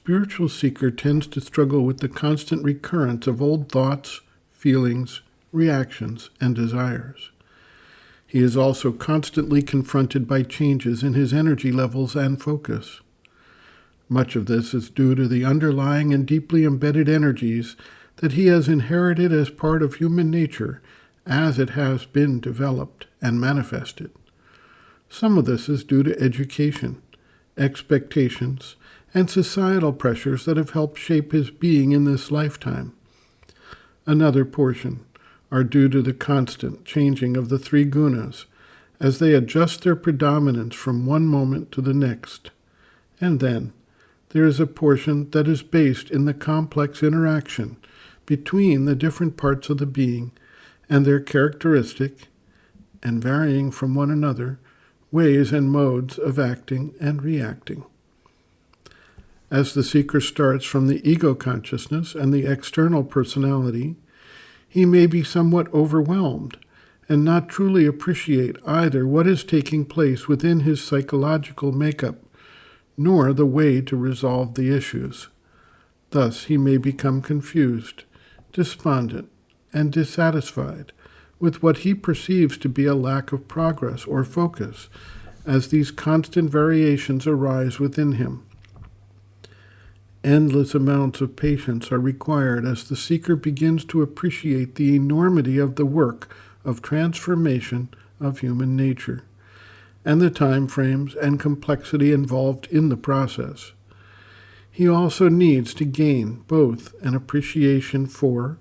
spiritual seeker tends to struggle with the constant recurrence of old thoughts, feelings, reactions, and desires. He is also constantly confronted by changes in his energy levels and focus. Much of this is due to the underlying and deeply embedded energies that he has inherited as part of human nature as it has been developed and manifested. Some of this is due to education, expectations, and societal pressures that have helped shape his being in this lifetime. Another portion are due to the constant changing of the three gunas as they adjust their predominance from one moment to the next. And then there is a portion that is based in the complex interaction between the different parts of the being and their characteristic, and varying from one another, ways and modes of acting and reacting. As the seeker starts from the ego consciousness and the external personality, he may be somewhat overwhelmed and not truly appreciate either what is taking place within his psychological makeup, nor the way to resolve the issues. Thus, he may become confused, despondent, and dissatisfied with what he perceives to be a lack of progress or focus as these constant variations arise within him. Endless amounts of patience are required as the seeker begins to appreciate the enormity of the work of transformation of human nature, and the time frames and complexity involved in the process. He also needs to gain both an appreciation for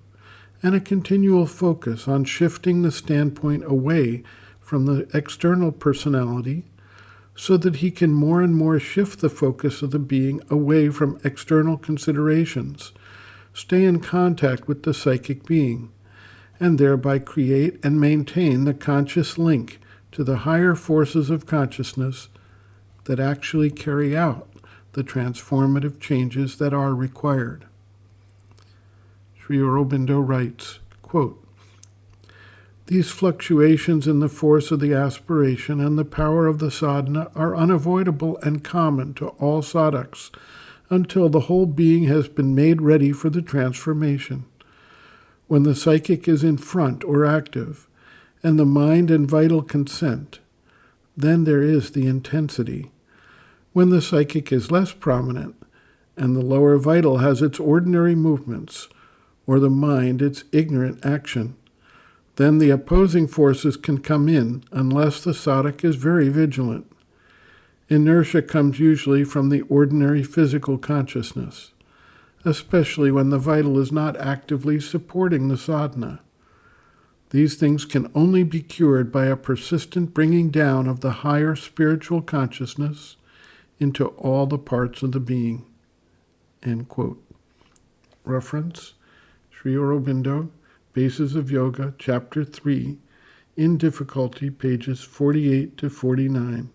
and a continual focus on shifting the standpoint away from the external personality so that he can more and more shift the focus of the being away from external considerations, stay in contact with the psychic being, and thereby create and maintain the conscious link to the higher forces of consciousness that actually carry out the transformative changes that are required. Sri Aurobindo writes, quote, "These fluctuations in the force of the aspiration and the power of the sadhana are unavoidable and common to all sadhaks until the whole being has been made ready for the transformation. When the psychic is in front or active, and the mind and vital consent, then there is the intensity. When the psychic is less prominent, and the lower vital has its ordinary movements, or the mind its ignorant action, then the opposing forces can come in unless the sadhak is very vigilant. Inertia comes usually from the ordinary physical consciousness, especially when the vital is not actively supporting the sadhana. These things can only be cured by a persistent bringing down of the higher spiritual consciousness into all the parts of the being." End quote. Reference, Sri Aurobindo, Bases of Yoga, Chapter 3, In Difficulty, pages 48 to 49.